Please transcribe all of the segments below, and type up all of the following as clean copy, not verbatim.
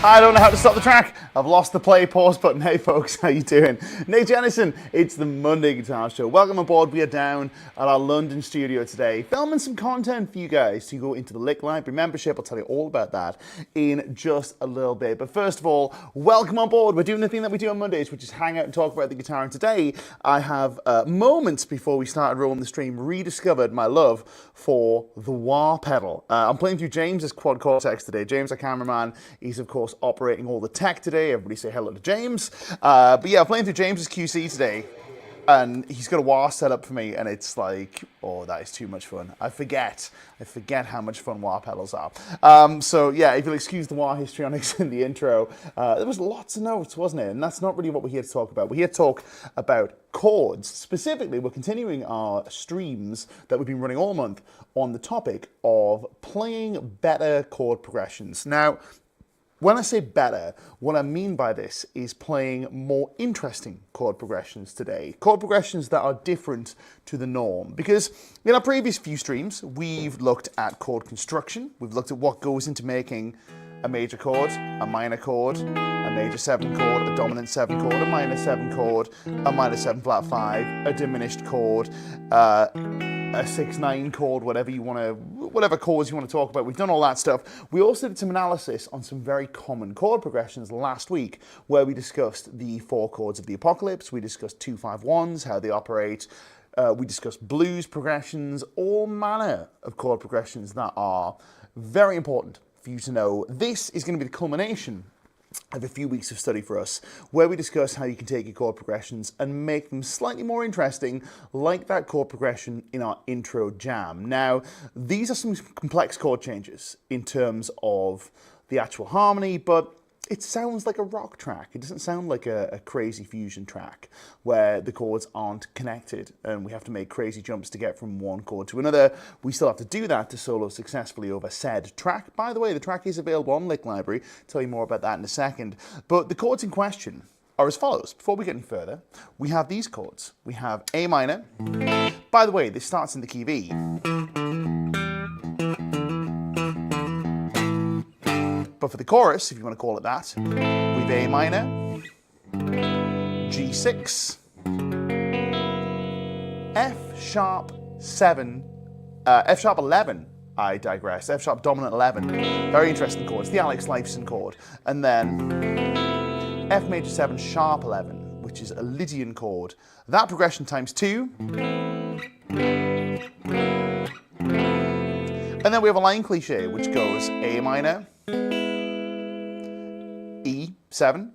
I don't know how to stop the track. I've lost the play pause button. Hey folks, how you doing? Nick Jennison, it's the Monday Guitar Show. Welcome aboard. We are down at our London studio today, filming some content for you guys to go into the Lick Library membership. I'll tell you all about that in just a little bit. But first of all, welcome on board. We're doing the thing that we do on Mondays, which is hang out and talk about the guitar. And today, I have moments before we started rolling the stream, rediscovered my love for the wah pedal. I'm playing through James's quad cortex today. James, our cameraman, he's of course operating all the tech today. Everybody say hello to James. But yeah, I'm playing through James's QC today, and he's got a wah set up for me, and it's like, oh, that is too much fun. I forget how much fun wah pedals are. So yeah, if you'll excuse the wah histrionics in the intro, there was lots of notes, wasn't it? And that's not really what we're here to talk about. We're here to talk about chords. Specifically, we're continuing our streams that we've been running all month on the topic of playing better chord progressions. Now, when I say better, what I mean by this is playing more interesting chord progressions today. Chord progressions that are different to the norm. Because in our previous few streams, we've looked at chord construction. We've looked at what goes into making a major chord, a minor chord, a major 7 chord, a dominant 7 chord, a minor 7 chord, a minor 7 flat 5, a diminished chord, a 6/9 chord, whatever chords you want to talk about. We've done all that stuff. We also did some analysis on some very common chord progressions last week, where we discussed the 4 chords of the Apocalypse. We discussed 2-5-1s, how they operate. We discussed blues progressions, all manner of chord progressions that are very important for you to know. This is going to be the culmination of a few weeks of study for us, where we discuss how you can take your chord progressions and make them slightly more interesting, like that chord progression in our intro jam. Now, these are some complex chord changes in terms of the actual harmony, but it sounds like a rock track. It doesn't sound like a crazy fusion track where the chords aren't connected and we have to make crazy jumps to get from one chord to another. We still have to do that to solo successfully over said track. By the way, the track is available on Lick Library. I'll tell you more about that in a second. But the chords in question are as follows. Before we get any further, we have these chords. We have A minor. By the way, this starts in the key V. But for the chorus, if you want to call it that, we've A minor, G6, F sharp 7, F sharp 11, I digress, F sharp dominant 11, very interesting chords, the Alex Lifeson chord, and then F major 7 sharp 11, which is a Lydian chord. That progression times 2. And then we have a line cliche, which goes A minor, E7,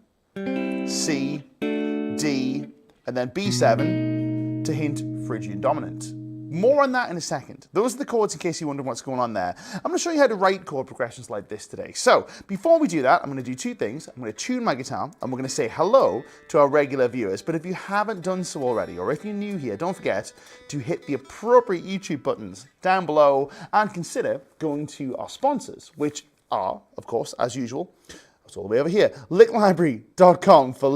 C, D, and then B7 to hint Phrygian dominant. More on that in a second. Those are the chords in case you wonder what's going on there. I'm going to show you how to write chord progressions like this today. So before we do that, I'm going to do two things. I'm going to tune my guitar and we're going to say hello to our regular viewers. But if you haven't done so already, or if you're new here, don't forget to hit the appropriate YouTube buttons down below and consider going to our sponsors, which are, of course, as usual, it's all the way over here, licklibrary.com for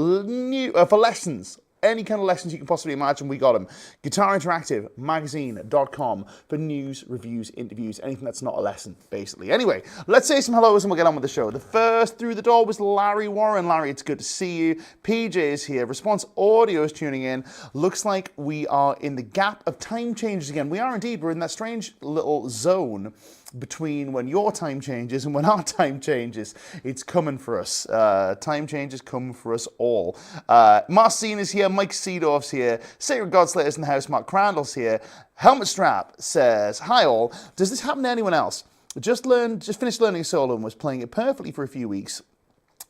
lessons. Any kind of lessons you can possibly imagine, we got them. Guitar Interactive Magazine.com for news, reviews, interviews, anything that's not a lesson, basically. Anyway, let's say some hellos and we'll get on with the show. The first through the door was Larry Warren. Larry, it's good to see you. PJ is here. Response Audio is tuning in. Looks like we are in the gap of time changes again. We are indeed. We're in that strange little zone between when your time changes and when our time changes. It's coming for us. Time changes come for us all. Marcine is here. Mike Seedorf's here. Sacred Godslayer's in the house. Mark Crandall's here. Helmet Strap says, hi all. Does this happen to anyone else? Just finished learning solo and was playing it perfectly for a few weeks.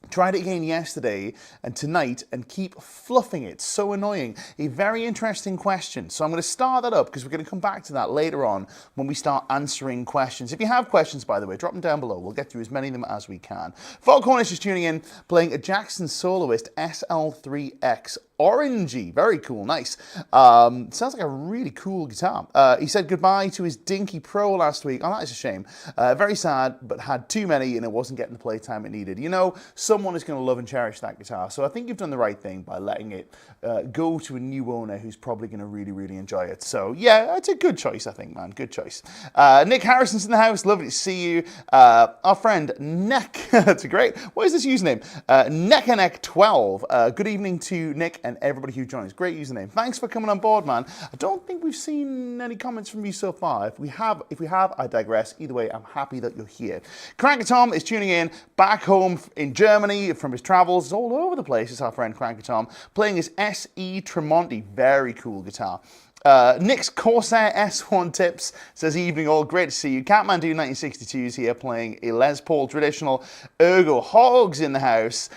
Tried it again yesterday and tonight and keep fluffing it. So annoying. A very interesting question. So I'm going to start that up because we're going to come back to that later on when we start answering questions. If you have questions, by the way, drop them down below. We'll get through as many of them as we can. Fog Cornish is tuning in, playing a Jackson Soloist SL3X Orangey. Very cool. Nice. Sounds like a really cool guitar. He said goodbye to his Dinky Pro last week. Oh, that is a shame. Very sad, but had too many and it wasn't getting the playtime it needed. You know, someone is going to love and cherish that guitar. So I think you've done the right thing by letting it go to a new owner who's probably going to really, really enjoy it. So yeah, it's a good choice, I think, man. Good choice. Nick Harrison's in the house. Lovely to see you. Our friend Neck. That's a great. What is this username? Neckaneck12. Good evening to Nick and everybody who joins. Great username. Thanks for coming on board, man. I don't think we've seen any comments from you so far. If we have, I digress. Either way, I'm happy that you're here. Cranker Tom is tuning in back home in Germany from his travels. It's all over the place. It's our friend Cranker Tom playing his SE Tremonti. Very cool guitar. Nick's Corsair S1 Tips says, evening all, great to see you. Catmandu 1962s here playing a Les Paul traditional Ergo. Hogs in the house,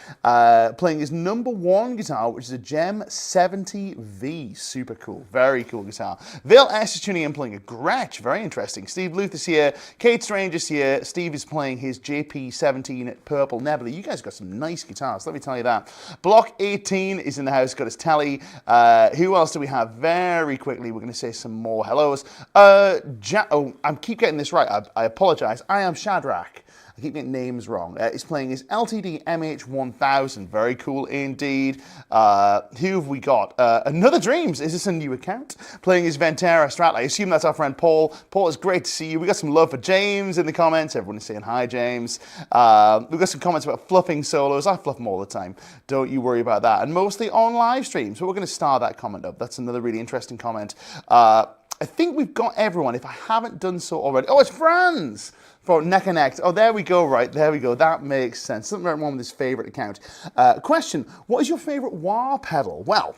playing his #1 guitar, which is a Gem 70V. Super cool, very cool guitar. Vil S is tuning in playing a Gretsch, very interesting. Steve Luth is here, Kate Strange is here, Steve is playing his JP17 Purple Nebula. You guys got some nice guitars, let me tell you that. Block 18 is in the house, got his telly. Who else do we have? Very quickly, we're going to say some more hellos. I keep getting this right. I apologize. I am Shadrach. I keep getting names wrong. He's playing his LTD MH1000. Very cool indeed. Who have we got? Another Dreams. Is this a new account? Playing his Ventera Strat. I assume that's our friend Paul. Paul, it's great to see you. We got some love for James in the comments. Everyone is saying hi, James. We've got some comments about fluffing solos. I fluff them all the time. Don't you worry about that. And mostly on live streams. So we're going to star that comment up. That's another really interesting comment. I think we've got everyone. If I haven't done so already. Oh, it's Franz for Neck and Neck. Oh, there we go. Right, there we go. That makes sense. Something about one with his favorite account. Question, what is your favorite wah pedal? Well,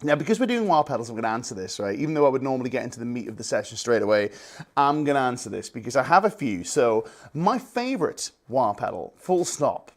now, because we're doing wah pedals, I'm going to answer this, right? Even though I would normally get into the meat of the session straight away, I'm going to answer this because I have a few. So my favorite wah pedal, full stop,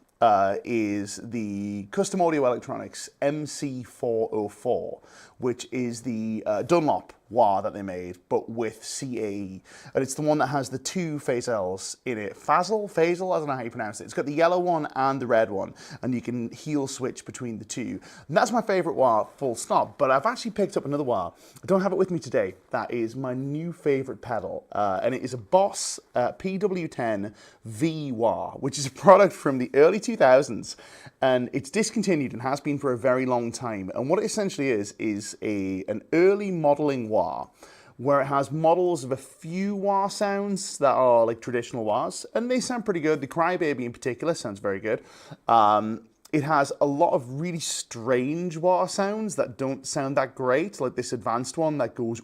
is the Custom Audio Electronics MC404, which is the Dunlop wah that they made, but with CAE. And it's the one that has the two phasels in it. Phasel? I don't know how you pronounce it. It's got the yellow one and the red one, and you can heel switch between the two. And that's my favorite wah, full stop. But I've actually picked up another wah. I don't have it with me today. That is my new favorite pedal, and it is a Boss PW10 V wah, which is a product from the early 2000s, and it's discontinued and has been for a very long time. And what it essentially is an early modeling wah, where it has models of a few wah sounds that are like traditional wahs, and they sound pretty good. The Crybaby in particular sounds very good. It has a lot of really strange wah sounds that don't sound that great, like this advanced one that goes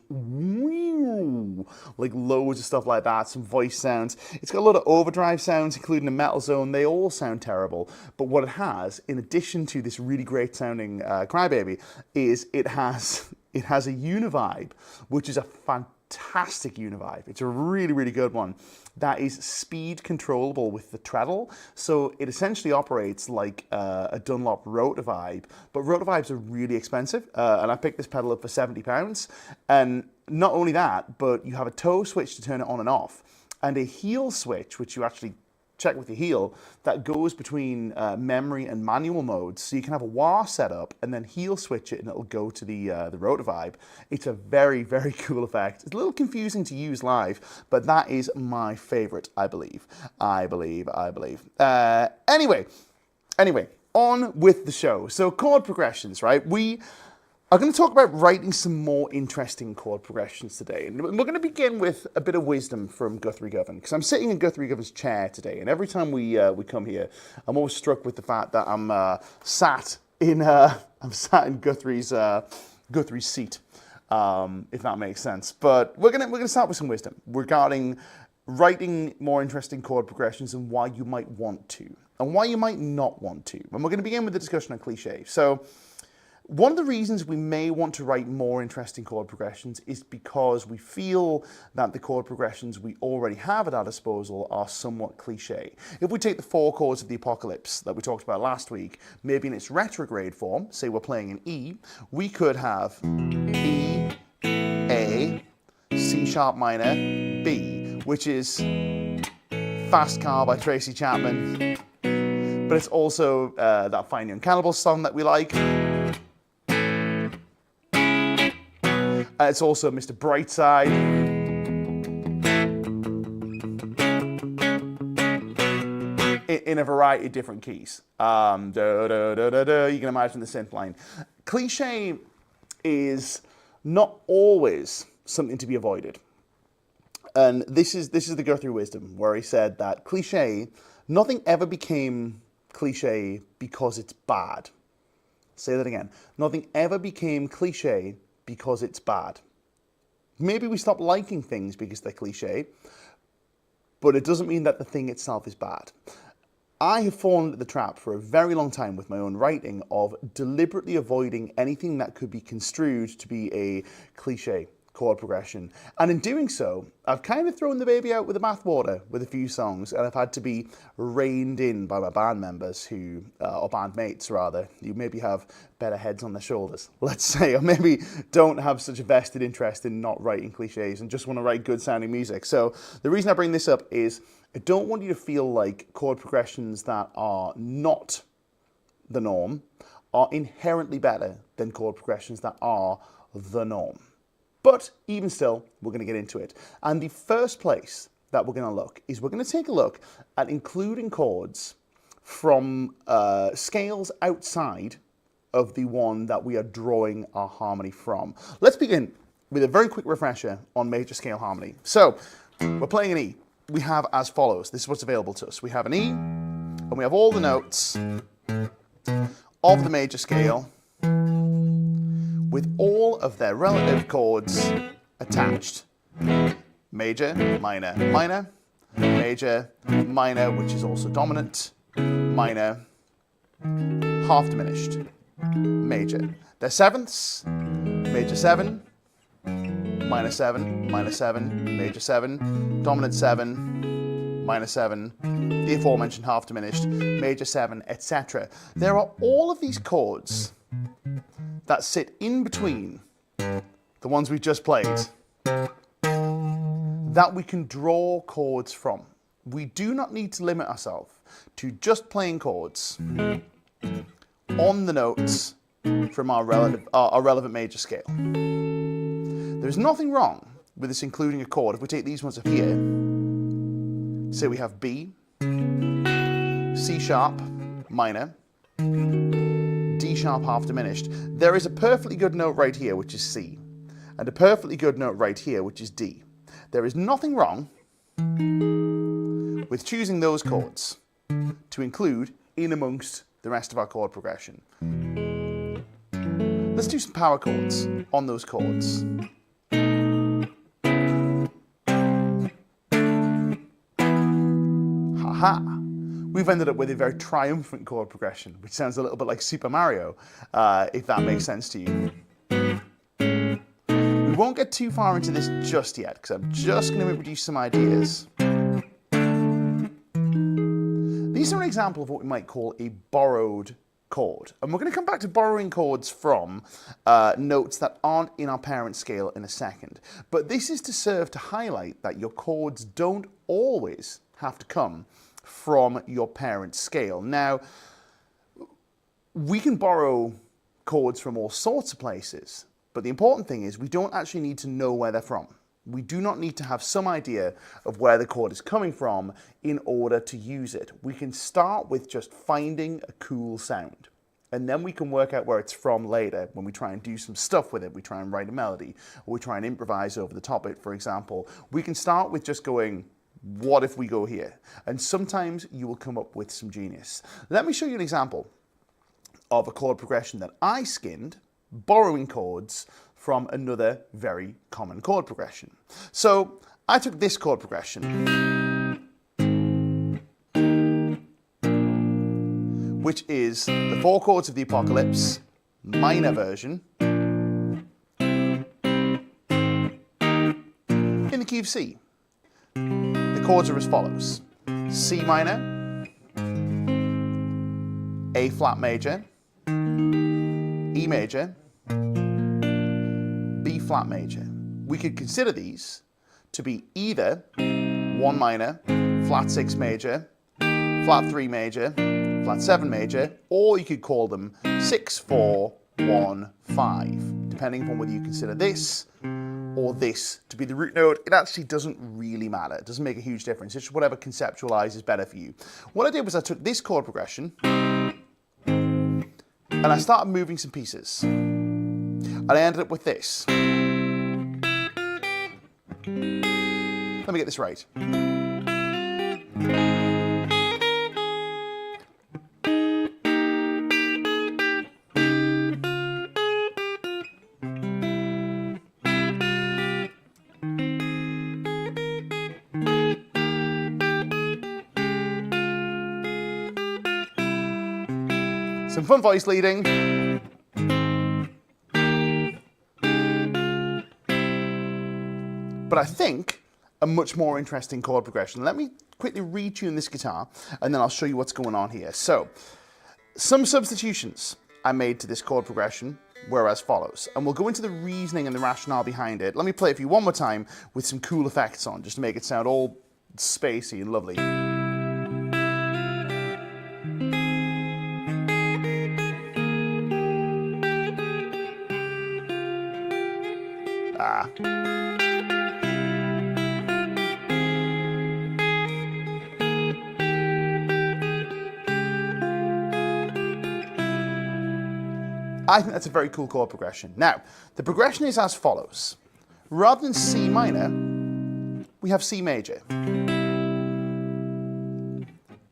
like loads of stuff like that, some voice sounds. It's got a lot of overdrive sounds, including a metal zone. They all sound terrible. But what it has, in addition to this really great sounding Crybaby, is it has a Univibe, which is a fantastic Univibe. It's a really, really good one. That is speed controllable with the treadle. So it essentially operates like a Dunlop Rotovibe, but Rotovibes are really expensive. And I picked this pedal up for £70. And not only that, but you have a toe switch to turn it on and off, and a heel switch, which you actually check with your heel, that goes between memory and manual modes. So you can have a wah set up and then heel switch it and it'll go to the rotor vibe. It's a very, very cool effect. It's a little confusing to use live, but that is my favorite, I believe. Anyway, on with the show. So chord progressions, right? We are going to talk about writing some more interesting chord progressions today. And we're going to begin with a bit of wisdom from Guthrie Govan, because I'm sitting in Guthrie Govan's chair today, and every time we come here, I'm always struck with the fact that I'm sat in Guthrie's seat, if that makes sense. But we're gonna start with some wisdom regarding writing more interesting chord progressions and why you might want to, and why you might not want to. And we're going to begin with the discussion on cliché. So one of the reasons we may want to write more interesting chord progressions is because we feel that the chord progressions we already have at our disposal are somewhat cliche. If we take the 4 chords of the Apocalypse that we talked about last week, maybe in its retrograde form, say we're playing an E, we could have E, A, C sharp minor, B, which is Fast Car by Tracy Chapman, but it's also that Fine Young Cannibals song that we like. It's also Mr. Brightside. In a variety of different keys. You can imagine the synth line. Cliche is not always something to be avoided. And this is the Guthrie wisdom, where he said that cliche, nothing ever became cliche because it's bad. Say that again. Nothing ever became cliche because it's bad. Maybe we stop liking things because they're cliche, but it doesn't mean that the thing itself is bad. I have fallen into the trap for a very long time with my own writing of deliberately avoiding anything that could be construed to be a cliche chord progression. And in doing so, I've kind of thrown the baby out with the bathwater with a few songs, and I've had to be reined in by my band members who, or bandmates rather, who maybe have better heads on their shoulders, let's say, or maybe don't have such a vested interest in not writing cliches and just want to write good sounding music. So the reason I bring this up is I don't want you to feel like chord progressions that are not the norm are inherently better than chord progressions that are the norm. But even still, we're going to get into it. And the first place that we're going to look is we're going to take a look at including chords from scales outside of the one that we are drawing our harmony from. Let's begin with a very quick refresher on major scale harmony. So we're playing an E. We have as follows. This is what's available to us. We have an E, and we have all the notes of the major scale with all of their relative chords attached. Major, minor, minor, major, minor, which is also dominant, minor, half diminished, major. They're sevenths, major 7, minor 7, minor 7, major 7, dominant 7, minor 7, the aforementioned half diminished, major 7, etc. There are all of these chords that sit in between the ones we just played that we can draw chords from. We do not need to limit ourselves to just playing chords on the notes from our relevant major scale. There's nothing wrong with this including a chord. If we take these ones up here, say we have B, C sharp, minor, D sharp half diminished, there is a perfectly good note right here, which is C, and a perfectly good note right here, which is D. There is nothing wrong with choosing those chords to include in amongst the rest of our chord progression. Let's do some power chords on those chords. Haha! We've ended up with a very triumphant chord progression, which sounds a little bit like Super Mario, if that makes sense to you. We won't get too far into this just yet, because I'm just going to introduce some ideas. These are an example of what we might call a borrowed chord. And we're going to come back to borrowing chords from notes that aren't in our parent scale in a second. But this is to serve to highlight that your chords don't always have to come from your parent scale. Now, we can borrow chords from all sorts of places, but the important thing is we don't actually need to know where they're from. We do not need to have some idea of where the chord is coming from in order to use it. We can start with just finding a cool sound, and then we can work out where it's from later when we try and do some stuff with it. We try and write a melody, or we try and improvise over the top of it, for example. We can start with just going, what if we go here? And sometimes you will come up with some genius. Let me show you an example of a chord progression that I skinned, borrowing chords from another very common chord progression. So I took this chord progression, which is the 4 chords of the Apocalypse, minor version, in the key of C. The chords are as follows: C minor, A flat major, E major, B flat major. We could consider these to be either 1 minor, flat 6 major, flat 3 major, flat 7 major, or you could call them 6, 4, 1, 5, depending upon whether you consider this or this to be the root note. It actually doesn't really matter. It doesn't make a huge difference. It's just whatever conceptualizes better for you. What I did was I took this chord progression and I started moving some pieces. And I ended up with this. Let me get this right. Some fun voice leading. But I think a much more interesting chord progression. Let me quickly retune this guitar and then I'll show you what's going on here. So, some substitutions I made to this chord progression were as follows. And we'll go into the reasoning and the rationale behind it. Let me play it for you one more time with some cool effects on, just to make it sound all spacey and lovely. I think that's a very cool chord progression. Now, the progression is as follows. Rather than C minor, we have C major.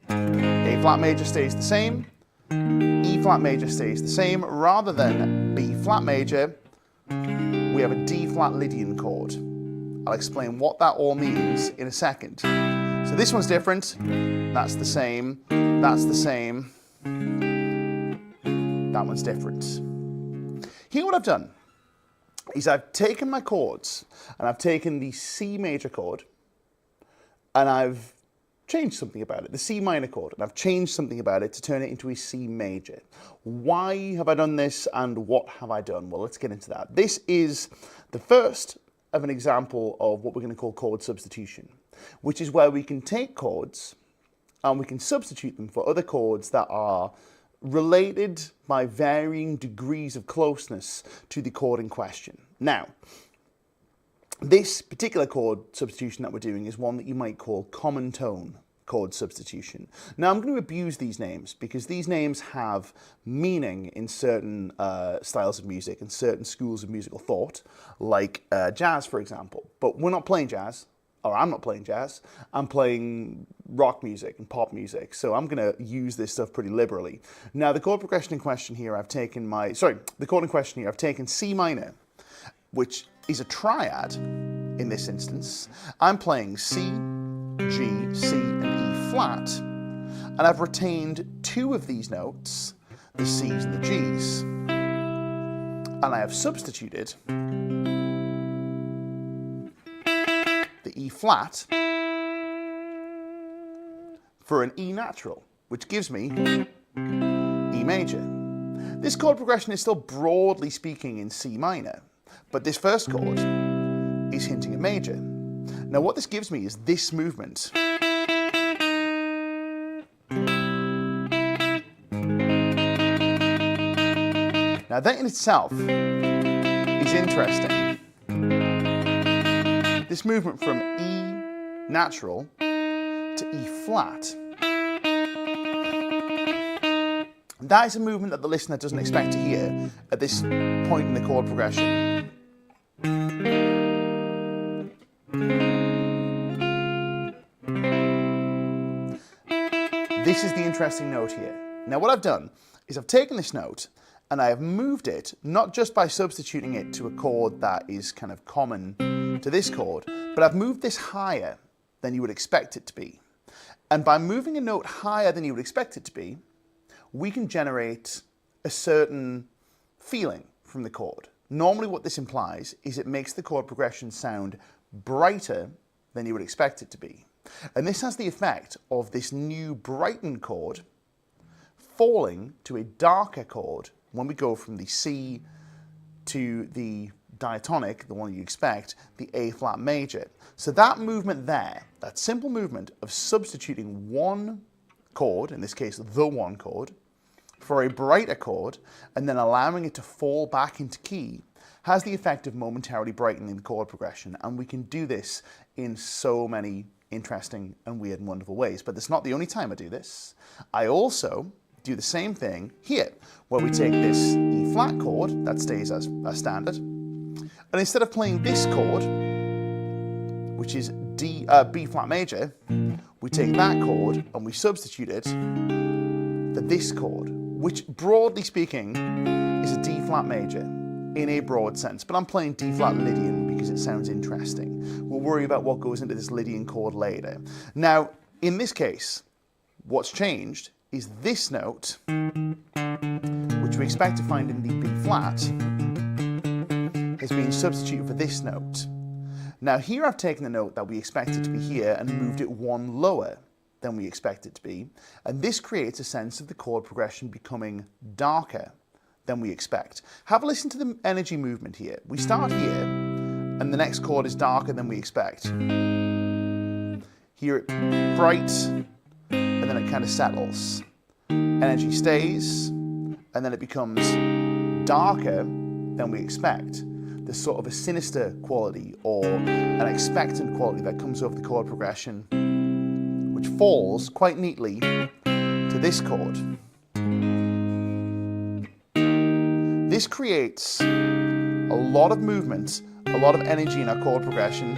A flat major stays the same. E flat major stays the same. Rather than B flat major, we have a D flat Lydian chord. I'll explain what that all means in a second. So this one's different. That's the same. That's the same. That one's different. Here what I've done is I've taken my chords and I've taken the C major chord and I've changed something about it, the C minor chord, and I've changed something about it to turn it into a C major. Why have I done this and what have I done? Well, let's get into that. This is the first of an example of what we're going to call chord substitution, which is where we can take chords and we can substitute them for other chords that are related by varying degrees of closeness to the chord in question. Now, this particular chord substitution that we're doing is one that you might call common tone chord substitution. Now, I'm going to abuse these names because these names have meaning in certain styles of music and certain schools of musical thought, like jazz, for example. But we're not playing jazz. Or I'm not playing jazz, I'm playing rock music and pop music, so I'm going to use this stuff pretty liberally. Now, the chord progression in question here, I've taken C minor, which is a triad in this instance. I'm playing C, G, C, and E flat, and I've retained 2 of these notes, the C's and the G's, and I have substituted the E flat for an E natural, which gives me E C major. This chord progression is still broadly speaking in C minor, but this first chord is hinting at major. Now what this gives me is this movement. Now that in itself is interesting. This movement from E natural to E flat. That is a movement that the listener doesn't expect to hear at this point in the chord progression. This is the interesting note here. Now what I've done is I've taken this note and I have moved it, not just by substituting it to a chord that is kind of common to this chord, but I've moved this higher than you would expect it to be. And by moving a note higher than you would expect it to be, we can generate a certain feeling from the chord. Normally what this implies is it makes the chord progression sound brighter than you would expect it to be. And this has the effect of this new brightened chord falling to a darker chord when we go from the C to the diatonic, the one you expect, the A flat major. So that movement there, that simple movement of substituting one chord, in this case the one chord, for a brighter chord, and then allowing it to fall back into key, has the effect of momentarily brightening the chord progression. And we can do this in so many interesting and weird and wonderful ways. But that's not the only time I do this. I also do the same thing here, where we take this E flat chord that stays as standard, and instead of playing this chord, which is B flat major, we take that chord and we substitute it for this chord, which broadly speaking is a D flat major in a broad sense, but I'm playing D flat Lydian because it sounds interesting. We'll worry about what goes into this Lydian chord later. Now, in this case, what's changed is this note, which we expect to find in the B flat, has been substituted for this note. Now here I've taken the note that we expect it to be here and moved it one lower than we expect it to be, and this creates a sense of the chord progression becoming darker than we expect. Have a listen to the energy movement here. We start here, and the next chord is darker than we expect. Here it bright, and then it kind of settles. Energy stays, and then it becomes darker than we expect. There's sort of a sinister quality or an expectant quality that comes over the chord progression, which falls quite neatly to this chord. This creates a lot of movement, a lot of energy in our chord progression,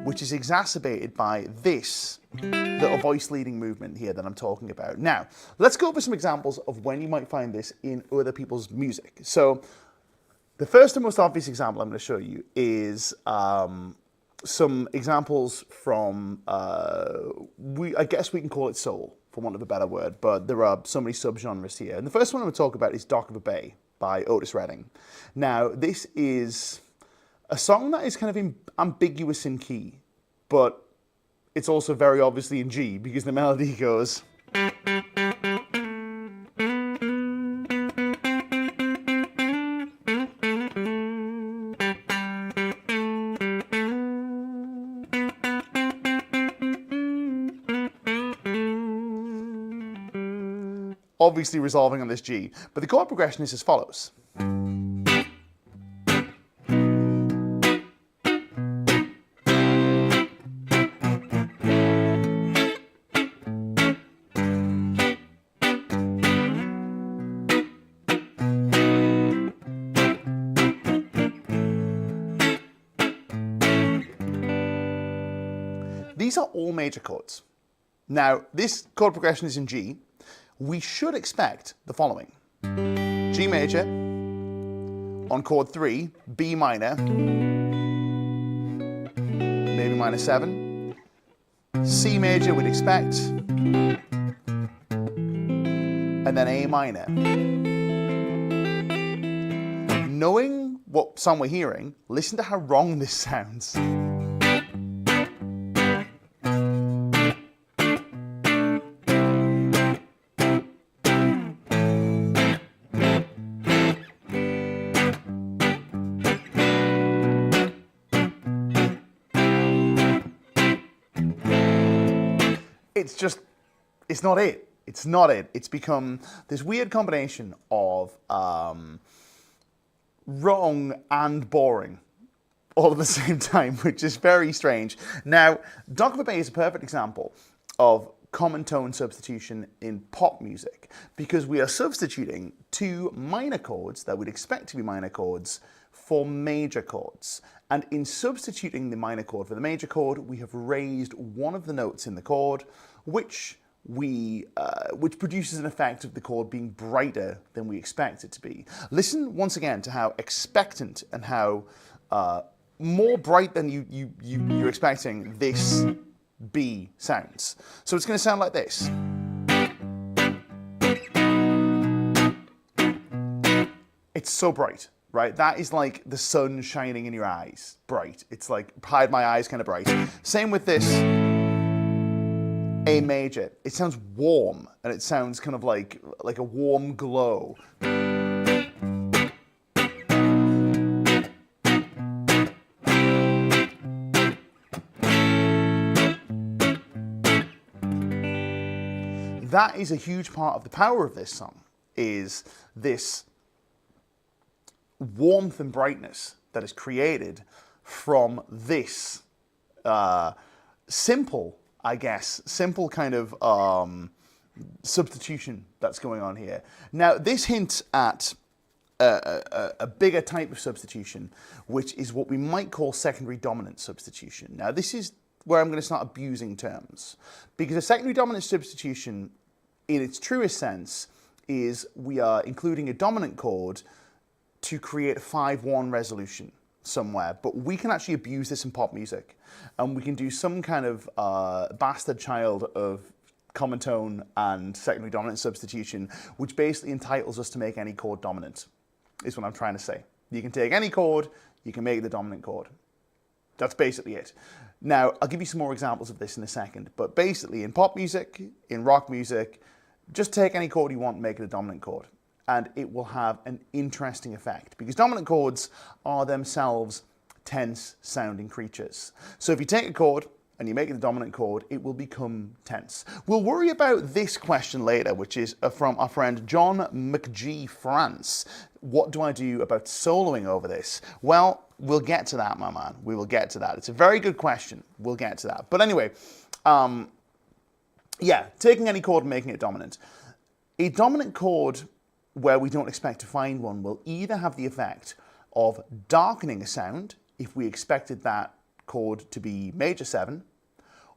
which is exacerbated by this little voice leading movement here that I'm talking about. Now, let's go over some examples of when you might find this in other people's music. So, the first and most obvious example I'm going to show you is some examples from, I guess we can call it soul, for want of a better word, but there are so many subgenres here. And the first one I'm going to talk about is Dock of a Bay by Otis Redding. Now, this is a song that is kind of ambiguous in key, but it's also very obviously in G because the melody goes. Obviously resolving on this G, but the chord progression is as follows. These are all major chords. Now, this chord progression is in G. We should expect the following. G major, on chord 3, B minor, maybe minor 7, C major we'd expect, and then A minor. Knowing what song we're hearing, listen to how wrong this sounds. it's just, it's not it. It's not it. It's become this weird combination of wrong and boring all at the same time, which is very strange. Now, Dock of a Bay is a perfect example of common tone substitution in pop music, because we are substituting two minor chords that we'd expect to be minor chords for major chords. And in substituting the minor chord for the major chord, we have raised one of the notes in the chord, which produces an effect of the chord being brighter than we expect it to be. Listen once again to how expectant and how more bright than you're expecting this B sounds. So it's going to sound like this. It's so bright, right? That is like the sun shining in your eyes, bright. It's like hide my eyes kind of bright. Same with this A major. It sounds warm, and it sounds kind of like a warm glow. That is a huge part of the power of this song, is this warmth and brightness that is created from this simple kind of substitution that's going on here. Now, this hints at a bigger type of substitution, which is what we might call secondary dominant substitution. Now, this is where I'm going to start abusing terms, because a secondary dominant substitution, in its truest sense, is we are including a dominant chord to create a 5-1 resolution somewhere, but we can actually abuse this in pop music, and we can do some kind of bastard child of common tone and secondary dominant substitution, which basically entitles us to make any chord dominant, is what I'm trying to say. You can take any chord, you can make it the dominant chord. That's basically it. Now, I'll give you some more examples of this in a second, but basically in pop music, in rock music, just take any chord you want and make it a dominant chord, and it will have an interesting effect, because dominant chords are themselves tense sounding creatures. So if you take a chord and you make it a dominant chord, it will become tense. We'll worry about this question later, which is from our friend John McGee France. What do I do about soloing over this? Well, we'll get to that, my man. We will get to that. It's a very good question. We'll get to that. But anyway, yeah, taking any chord and making it dominant. A dominant chord where we don't expect to find one will either have the effect of darkening a sound if we expected that chord to be major 7,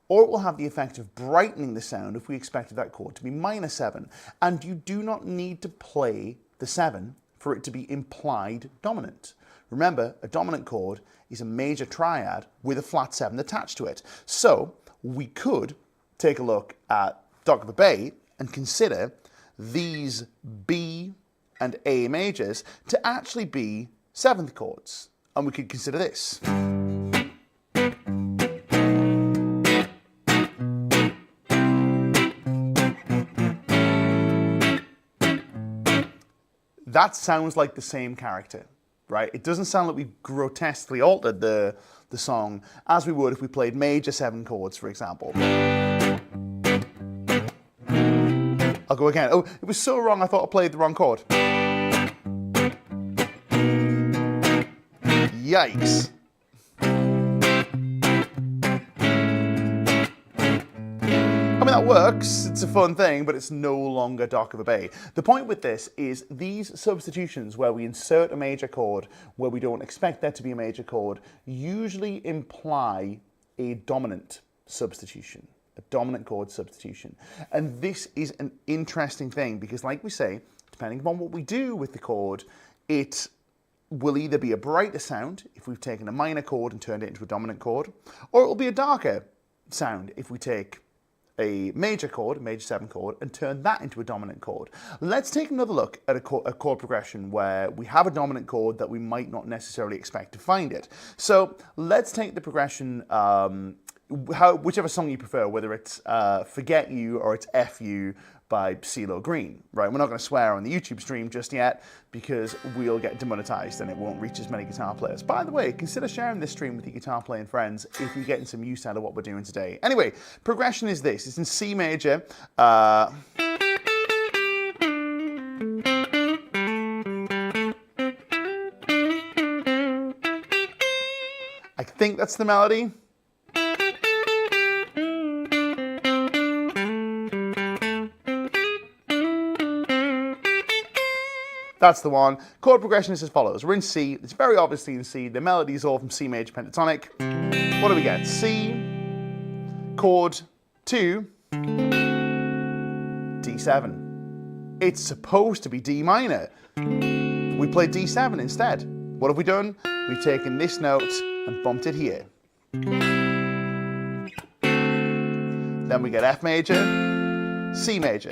or it will have the effect of brightening the sound if we expected that chord to be minor 7. And you do not need to play the 7 for it to be implied dominant. Remember, a dominant chord is a major triad with a flat 7 attached to it. So we could take a look at Dock of a Bay and consider these B and A majors to actually be 7th chords. And we could consider this. That sounds like the same character, right? It doesn't sound like we've grotesquely altered the song as we would if we played major 7 chords, for example. I'll go again. Oh, it was so wrong, I thought I played the wrong chord. Yikes. I mean, that works, it's a fun thing, but it's no longer Dock of a Bay. The point with this is these substitutions where we insert a major chord where we don't expect there to be a major chord usually imply a dominant substitution, a dominant chord substitution. And this is an interesting thing because, like we say, depending upon what we do with the chord, it will either be a brighter sound if we've taken a minor chord and turned it into a dominant chord, or it will be a darker sound if we take a major chord, a major 7 chord, and turn that into a dominant chord. Let's take another look at a chord progression where we have a dominant chord that we might not necessarily expect to find it. So let's take the progression, whichever song you prefer, whether it's Forget You or it's F You, by CeeLo Green, right? We're not going to swear on the YouTube stream just yet because we'll get demonetized and it won't reach as many guitar players. By the way, consider sharing this stream with your guitar playing friends if you're getting some use out of what we're doing today. Anyway, progression is this. It's in C major. I think that's the melody. That's the one. Chord progression is as follows. We're in C. It's very obviously in C. The melody is all from C major pentatonic. What do we get? C, chord 2, D7. It's supposed to be D minor. We played D7 instead. What have we done? We've taken this note and bumped it here. Then we get F major, C major.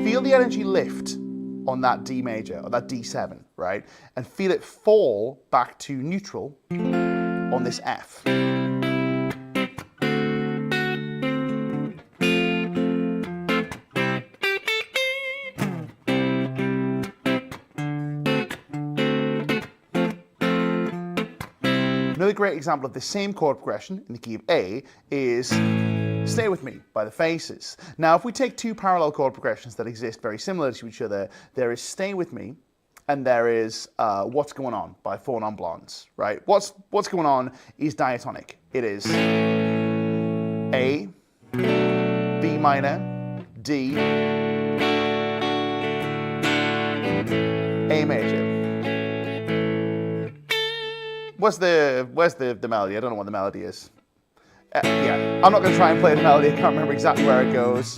Feel the energy lift on that D major, or that D7, right? And feel it fall back to neutral on this F. Another great example of the same chord progression in the key of A is Stay With Me by the Faces. Now, if we take two parallel chord progressions that exist very similar to each other, there is Stay With Me and there is What's Going On by Four Non Blondes, right? What's Going On is diatonic. It is A, B minor, D, A major. Where's the melody? I don't know what the melody is. Yeah, I'm not going to try and play the melody. I can't remember exactly where it goes.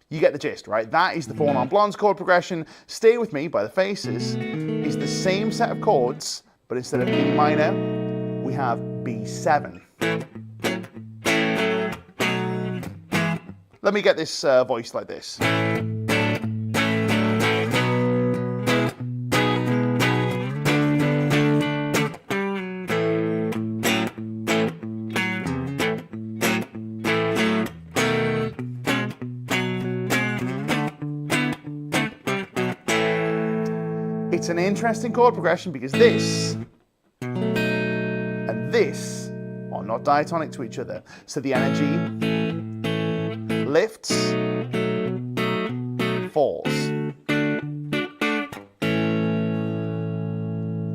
You get the gist, right? That is the Four Non Blondes chord progression. Stay With Me by the Faces is the same set of chords, but instead of B minor, we have B7. Let me get this voice like this. It's an interesting chord progression because this and this are not diatonic to each other. So the energy lifts, falls.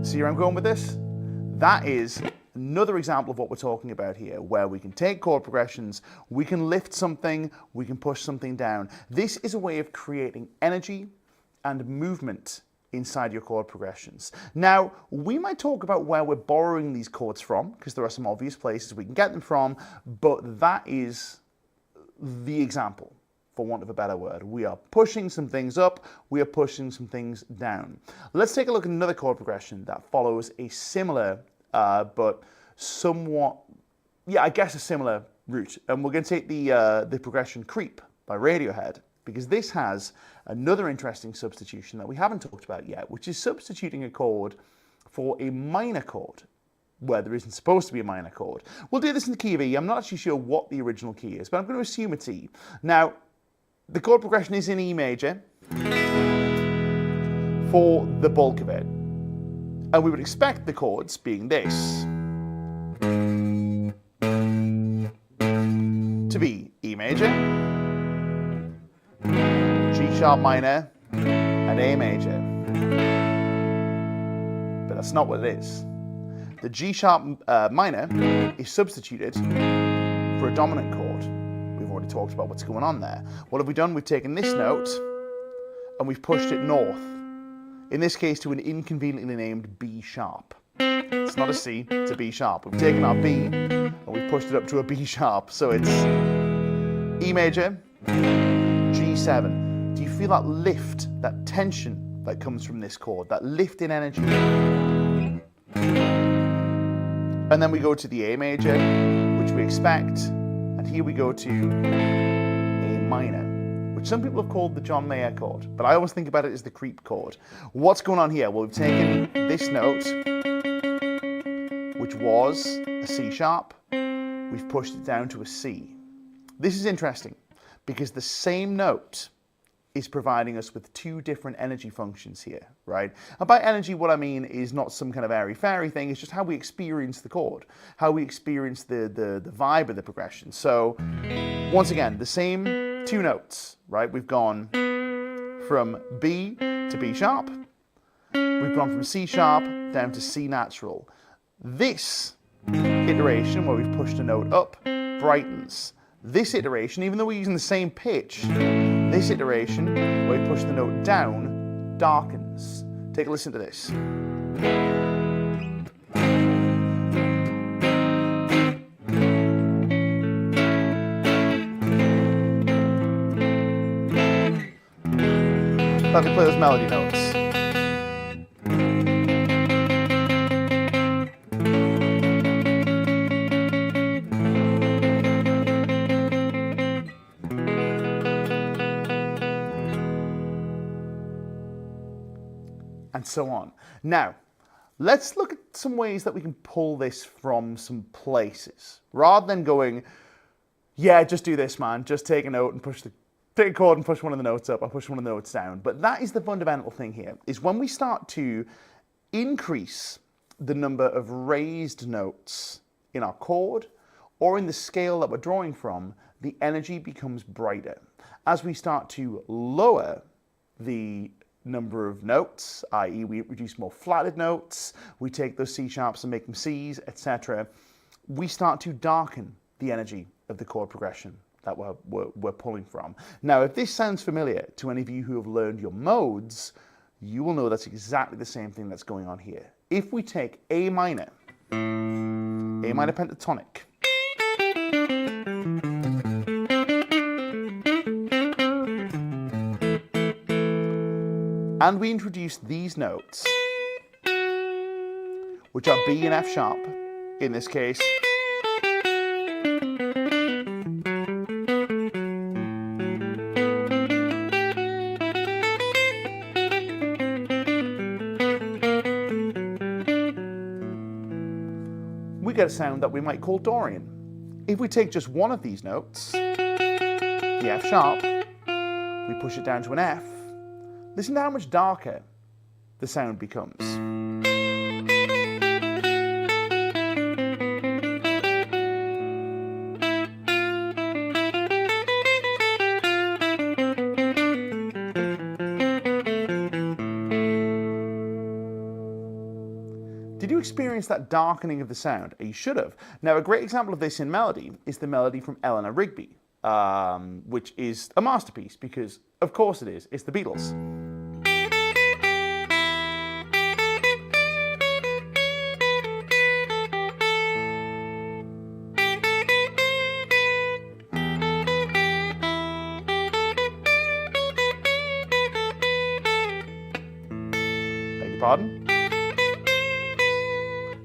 See where I'm going with this? That is another example of what we're talking about here, where we can take chord progressions, we can lift something, we can push something down. This is a way of creating energy and movement inside your chord progressions. Now, we might talk about where we're borrowing these chords from, because there are some obvious places we can get them from, but that is the example, for want of a better word. We are pushing some things up, we are pushing some things down. Let's take a look at another chord progression that follows a similar, but somewhat, yeah, I guess a similar route. And we're going to take the progression Creep by Radiohead, because this has another interesting substitution that we haven't talked about yet, which is substituting a chord for a minor chord where there isn't supposed to be a minor chord. We'll do this in the key of E. I'm not actually sure what the original key is, but I'm going to assume it's E. Now, the chord progression is in E major for the bulk of it. And we would expect the chords being this to be E major, G sharp minor, and A major. But that's not what it is. The G sharp minor is substituted for a dominant chord. We've already talked about what's going on there. What have we done? We've taken this note and we've pushed it north. In this case to an inconveniently named B sharp. It's not a C, it's a B sharp. We've taken our B and we've pushed it up to a B sharp. So it's E major, G7. Do you feel that lift, that tension that comes from this chord, that lift in energy? And then we go to the A major, which we expect, and here we go to A minor, which some people have called the John Mayer chord, but I always think about it as the creep chord. What's going on here? Well, we've taken this note, which was a C sharp, we've pushed it down to a C. This is interesting because the same note is providing us with two different energy functions here, right? And by energy, what I mean is not some kind of airy-fairy thing, it's just how we experience the chord, how we experience the vibe of the progression. So, once again, the same two notes, right? We've gone from B to B sharp, we've gone from C sharp down to C natural. This iteration, where we've pushed a note up, brightens. This iteration, even though we're using the same pitch, this iteration, where we push the note down, darkens. Take a listen to this. Let me play those melody notes. And so on. Now, let's look at some ways that we can pull this from some places. Rather than going, yeah, just do this, man. Just take a note and take a chord and push one of the notes up or push one of the notes down. But that is the fundamental thing here, is when we start to increase the number of raised notes in our chord or in the scale that we're drawing from, the energy becomes brighter. As we start to lower the number of notes, i.e. we produce more flatted notes, we take those C sharps and make them Cs, etc., we start to darken the energy of the chord progression that we're pulling from. Now, if this sounds familiar to any of you who have learned your modes, you will know that's exactly the same thing that's going on here. If we take A minor pentatonic, and we introduce these notes, which are B and F sharp, in this case, we get a sound that we might call Dorian. If we take just one of these notes, the F sharp, we push it down to an F, listen to how much darker the sound becomes. Did you experience that darkening of the sound? You should have. Now, a great example of this in melody is the melody from Eleanor Rigby, which is a masterpiece because, of course it is, it's the Beatles. Beg your pardon?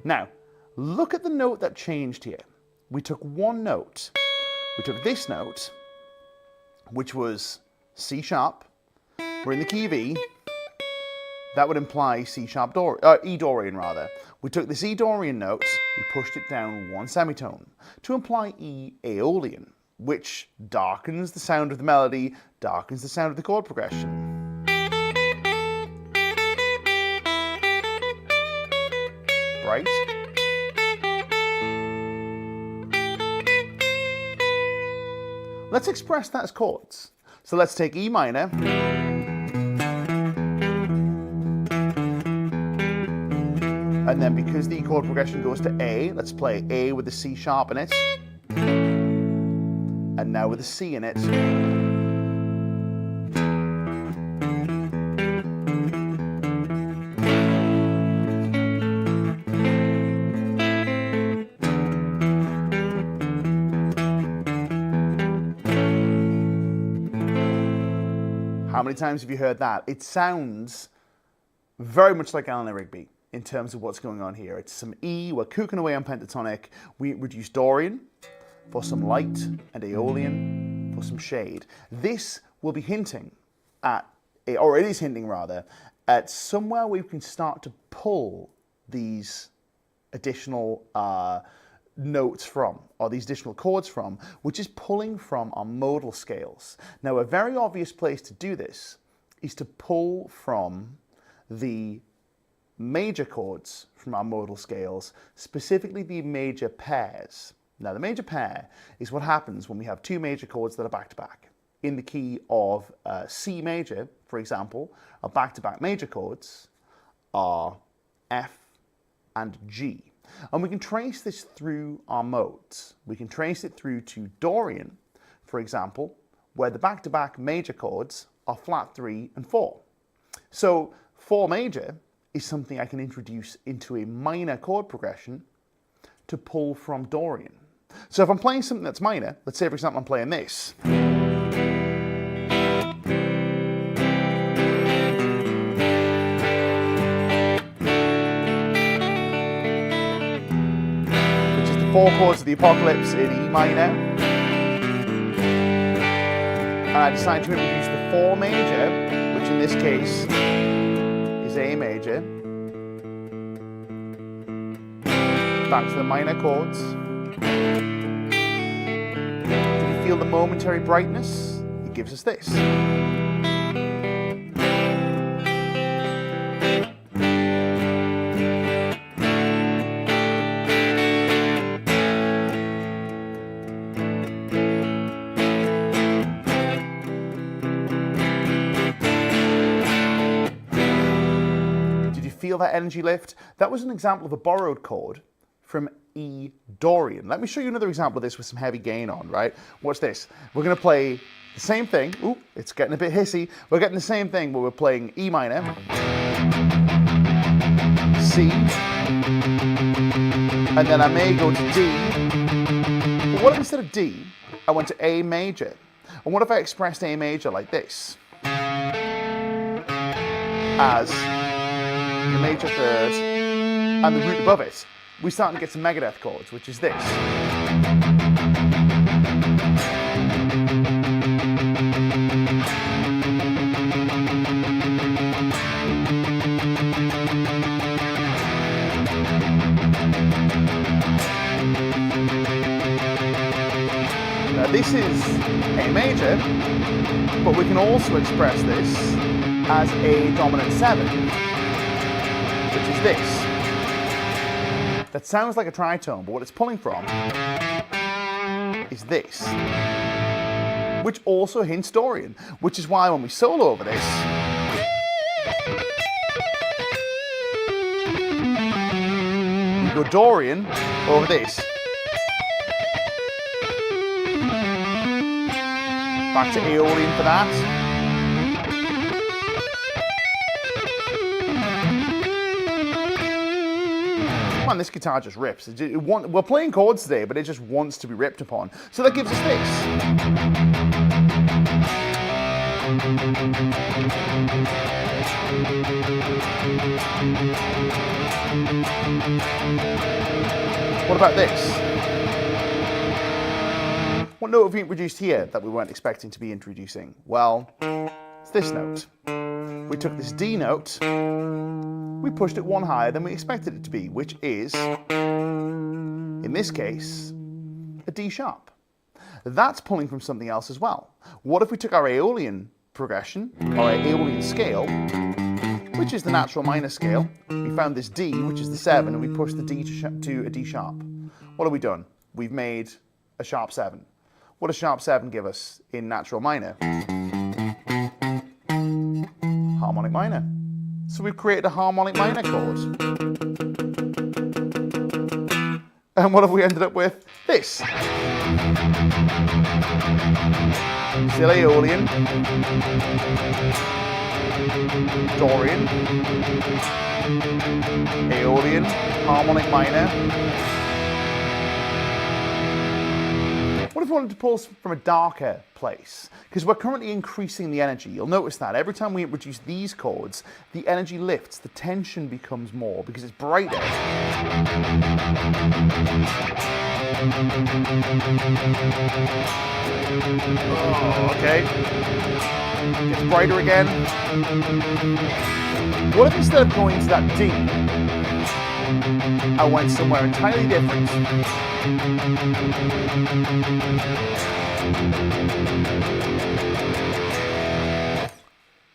Now, look at the note that changed here. We took one note. We took this note, which was C sharp. We're in the key of E. That would imply C sharp E Dorian rather. We took this E Dorian note, we pushed it down one semitone to imply E Aeolian, which darkens the sound of the melody, darkens the sound of the chord progression. Right? Let's express that as chords. So let's take E minor, and then because the chord progression goes to A, let's play A with the C sharp in it, and now with the C in it. How many times have you heard that? It sounds very much like Eleanor Rigby in terms of what's going on here. It's some E, we're cooking away on pentatonic, we reduce Dorian for some light and Aeolian or some shade. This will be hinting at, or it is hinting rather, at somewhere we can start to pull these additional notes from, or these additional chords from, which is pulling from our modal scales. Now, a very obvious place to do this is to pull from the major chords from our modal scales, specifically the major pairs. Now, the major pair is what happens when we have two major chords that are back-to-back. In the key of C major, for example, our back-to-back major chords are F and G. And we can trace this through our modes. We can trace it through to Dorian, for example, where the back-to-back major chords are flat 3 and 4. So 4 major is something I can introduce into a minor chord progression to pull from Dorian. So if I'm playing something that's minor, let's say for example I'm playing this. Which is the 4 chords of the Apocalypse in E minor. And I decide to introduce the 4 major, which in this case is A major, back to the minor chords. Do you feel the momentary brightness? It gives us this. Feel that energy lift? That was an example of a borrowed chord from E Dorian. Let me show you another example of this with some heavy gain on, right? Watch this. We're going to play the same thing. Ooh, it's getting a bit hissy. We're getting the same thing where we're playing E minor, C, and then I may go to D. But what if instead of D, I went to A major? And what if I expressed A major like this? As the major third and the root above it, we start to get some Megadeth chords, which is this. Now this is A major, but we can also express this as A dominant 7. Which is this. That sounds like a tritone, but what it's pulling from is this, which also hints Dorian, which is why when we solo over this, we go Dorian over this. Back to Aeolian for that. Man, this guitar just rips. We're playing chords today, but it just wants to be ripped upon. So that gives us this. What about this? What note have we introduced here that we weren't expecting to be introducing? Well, it's this note. We took this D note, we pushed it one higher than we expected it to be, which is, in this case, a D sharp. That's pulling from something else as well. What if we took our Aeolian progression, or our Aeolian scale, which is the natural minor scale, we found this D, which is the 7, and we pushed the D to a D sharp. What have we done? We've made a sharp 7. What does sharp 7 give us in natural minor? Harmonic minor. So we've created a harmonic minor chord. And what have we ended up with? This. Still Aeolian. Dorian. Aeolian. Harmonic minor. What if if we wanted to pulse from a darker place? Because we're currently increasing the energy. You'll notice that every time we introduce these chords, the energy lifts, the tension becomes more because it's brighter. Oh, okay. It's brighter again. What if instead of going to that D, I went somewhere entirely different?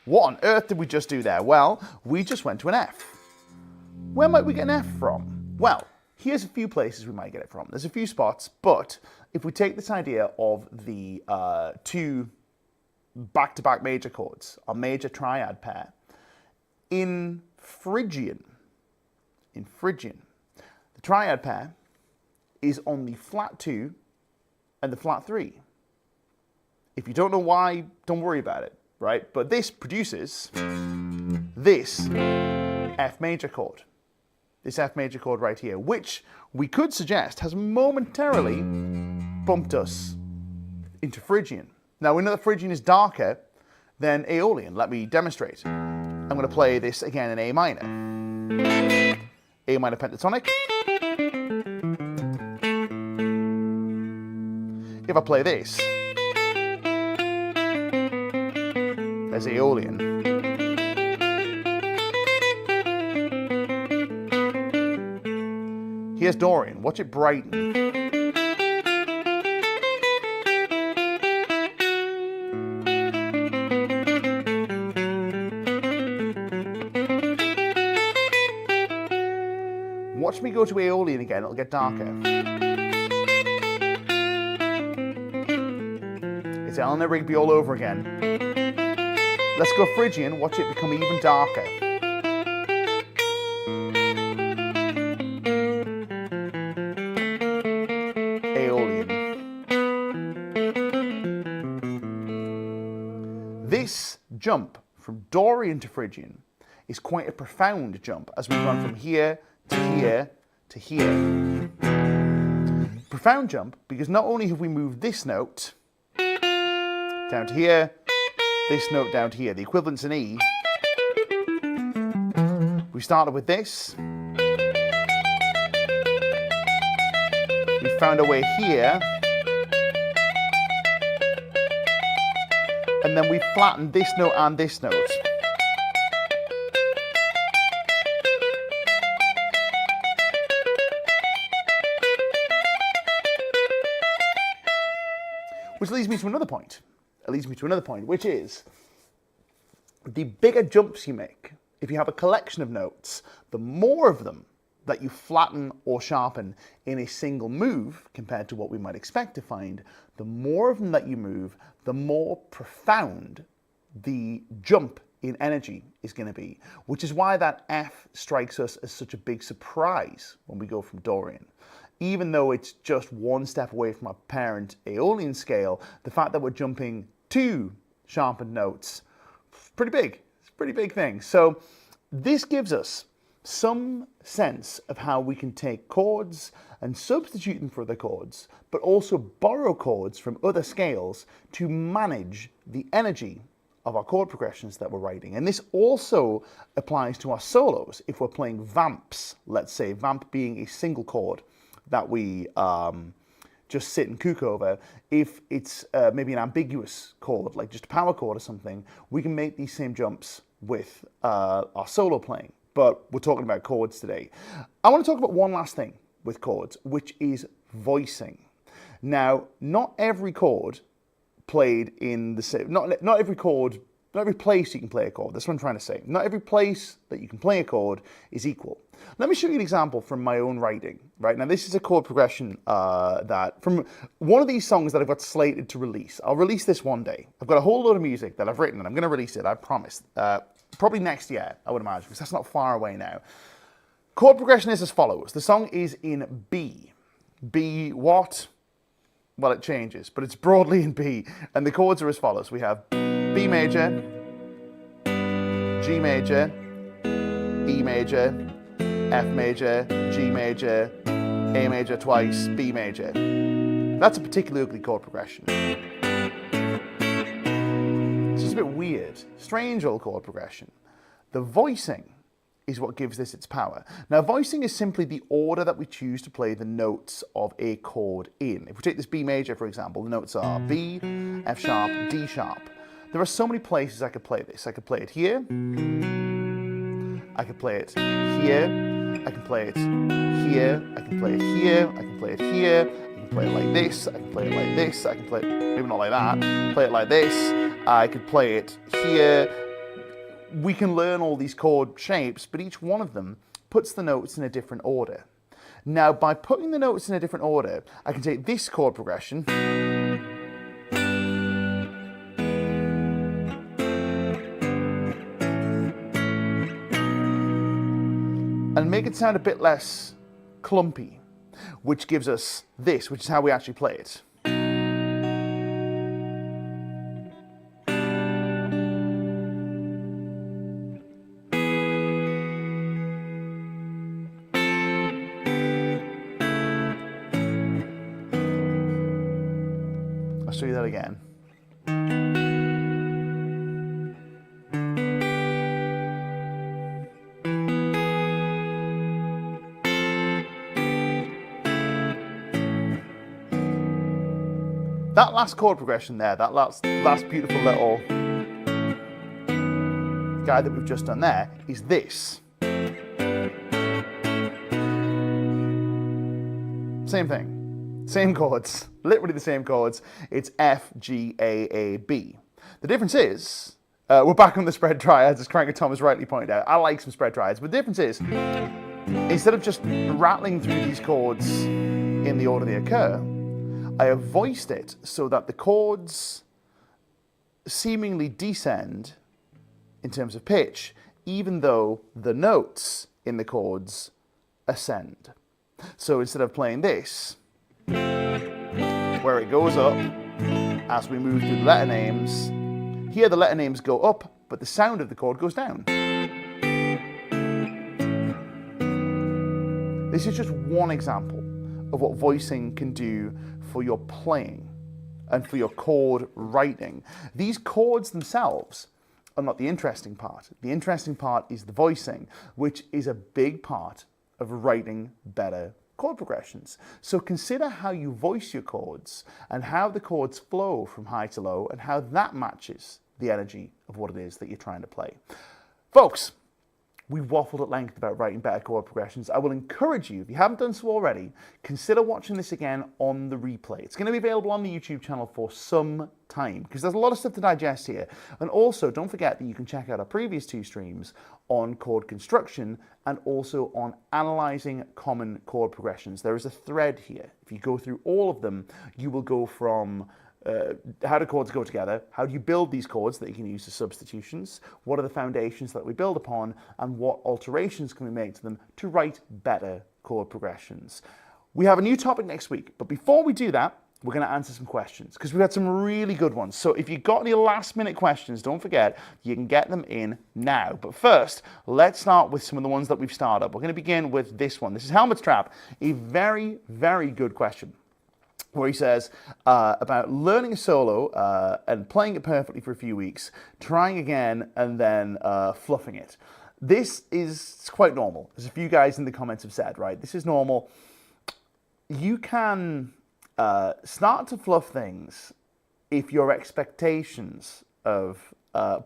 What on earth did we just do there? Well, we just went to an F. Where might we get an F from? Well, here's a few places we might get it from. There's a few spots, but if we take this idea of the two back-to-back major chords, our major triad pair, in Phrygian, the triad pair is on the flat 2 and the flat 3. If you don't know why, don't worry about it, right? But this produces this F major chord. This F major chord right here, which we could suggest has momentarily bumped us into Phrygian. Now we know that Phrygian is darker than Aeolian. Let me demonstrate. I'm going to play this again in A minor. A minor pentatonic. If I play this as Aeolian. Here's Dorian. Watch it brighten. Watch me go to Aeolian again, it'll get darker. It's Eleanor Rigby all over again. Let's go Phrygian, watch it become even darker. Aeolian. This jump from Dorian to Phrygian is quite a profound jump as we run from here to here to here. Profound jump because not only have we moved this note down to here, this note down to here, the equivalent's an E. We started with this. We found our way here. And then we flattened this note and this note. Which leads me to another point. Which is the bigger jumps you make, if you have a collection of notes, the more of them that you flatten or sharpen in a single move compared to what we might expect to find, the more of them that you move, the more profound the jump in energy is going to be, which is why that F strikes us as such a big surprise when we go from Dorian. Even though it's just one step away from our parent Aeolian scale, the fact that we're jumping 2 sharpened notes, pretty big. It's a pretty big thing. So this gives us some sense of how we can take chords and substitute them for other chords, but also borrow chords from other scales to manage the energy of our chord progressions that we're writing. And this also applies to our solos. If we're playing vamps, let's say, vamp being a single chord that we just sit and kook over, if it's maybe an ambiguous chord, like just a power chord or something, we can make these same jumps with our solo playing. But we're talking about chords today. I want to talk about one last thing with chords, which is voicing. Now, not every chord played in the same, not every chord, not every place you can play a chord. That's what I'm trying to say. Not every place that you can play a chord is equal. Let me show you an example from my own writing. Right now, this is a chord progression that from one of these songs that I've got slated to release. I'll release this one day. I've got a whole load of music that I've written, and I'm going to release it. I promise. Probably next year, I would imagine, because that's not far away now. Chord progression is as follows. The song is in B. B what? Well, it changes, but it's broadly in B. And the chords are as follows. We have B major, G major, E major, F major, G major, A major twice, B major. That's a particularly ugly chord progression. It's just a bit weird. Strange old chord progression. The voicing is what gives this its power. Now, voicing is simply the order that we choose to play the notes of a chord in. If we take this B major, for example, the notes are B, F sharp, D sharp. There are so many places I could play this. I could play it here. I could play it here. I can play it here. I can play it here. I can play it here. I can play it like this. I can play it like this. I can play it, maybe not like that. Play it like this. I could play it here. We can learn all these chord shapes, but each one of them puts the notes in a different order. Now, by putting the notes in a different order, I can take this chord progression and make it sound a bit less clumpy, which gives us this, which is how we actually play it. I'll show you that again. That last chord progression there, that last beautiful little guy that we've just done there, is this. Same thing, same chords, literally the same chords. It's F, G, A, B. The difference is, we're back on the spread triads, as Cranker Thomas rightly pointed out. I like some spread triads, but the difference is, instead of just rattling through these chords in the order they occur, I have voiced it so that the chords seemingly descend in terms of pitch, even though the notes in the chords ascend. So instead of playing this, where it goes up as we move through the letter names, here the letter names go up, but the sound of the chord goes down. This is just one example of what voicing can do for your playing and for your chord writing. These chords themselves are not the interesting part. The interesting part is the voicing, which is a big part of writing better chord progressions. So consider how you voice your chords and how the chords flow from high to low and how that matches the energy of what it is that you're trying to play. Folks, we've waffled at length about writing better chord progressions. I will encourage you, if you haven't done so already, consider watching this again on the replay. It's going to be available on the YouTube channel for some time because there's a lot of stuff to digest here. And also, don't forget that you can check out our previous 2 streams on chord construction and also on analyzing common chord progressions. There is a thread here. If you go through all of them, you will go from how do chords go together? How do you build these chords that you can use as substitutions? What are the foundations that we build upon? And what alterations can we make to them to write better chord progressions? We have a new topic next week, but before we do that, we're going to answer some questions because we've had some really good ones. So if you've got any last minute questions, don't forget, you can get them in now. But first, let's start with some of the ones that we've started up. We're going to begin with this one. This is Helmut's Trap, a very, very good question, where he says about learning a solo and playing it perfectly for a few weeks, trying again, and then fluffing it. This is quite normal, as a few guys in the comments have said, right? This is normal. You can start to fluff things if your expectations of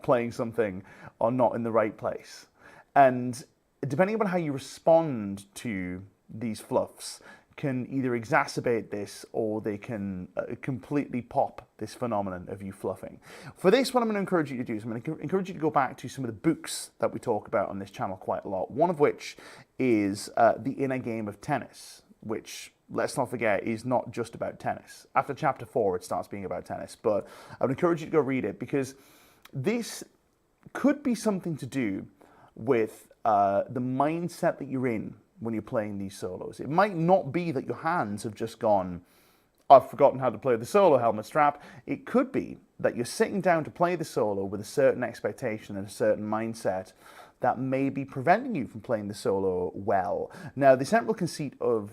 playing something are not in the right place. And depending on how you respond to these fluffs, can either exacerbate this or they can completely pop this phenomenon of you fluffing. For this, what I'm going to encourage you to do is I'm going to encourage you to go back to some of the books that we talk about on this channel quite a lot, one of which is The Inner Game of Tennis, which, let's not forget, is not just about tennis. After chapter 4, it starts being about tennis, but I would encourage you to go read it because this could be something to do with the mindset that you're in when you're playing these solos. It might not be that your hands have just gone, I've forgotten how to play the solo, Helmut's Trap. It could be that you're sitting down to play the solo with a certain expectation and a certain mindset that may be preventing you from playing the solo well. Now, the central conceit of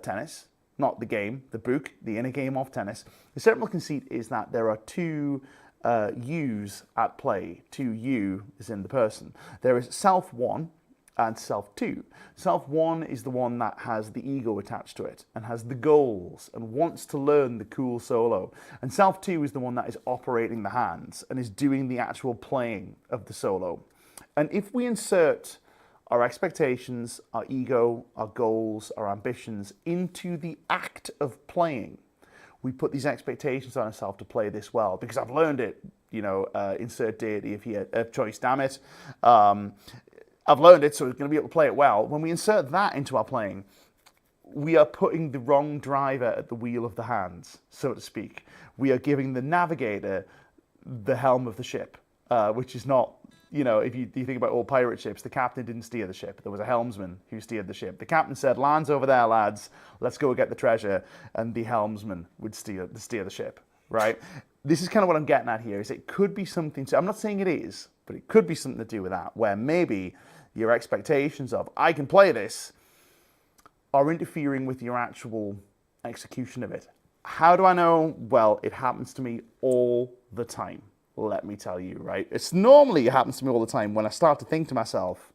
tennis, not the game, the book, the inner game of tennis. The central conceit is that there are two yous at play. Two you is in the person. There is self one and self two. Self one is the one that has the ego attached to it and has the goals and wants to learn the cool solo. And self two is the one that is operating the hands and is doing the actual playing of the solo. And if we insert our expectations, our ego, our goals, our ambitions into the act of playing, we put these expectations on ourselves to play this well, because I've learned it, you know, insert deity if you have choice, damn it. I've learned it, so we're going to be able to play it well. When we insert that into our playing, we are putting the wrong driver at the wheel of the hands, so to speak. We are giving the navigator the helm of the ship, which is not, you know, if you think about all pirate ships, the captain didn't steer the ship. There was a helmsman who steered the ship. The captain said, "Land's over there, lads. Let's go get the treasure." And the helmsman would steer the ship, right? This is kind of what I'm getting at here, is it could be something to, I'm not saying it is, but it could be something to do with that, where maybe your expectations of, I can play this, are interfering with your actual execution of it. How do I know? Well, it happens to me all the time. Let me tell you, right? It happens to me all the time when I start to think to myself,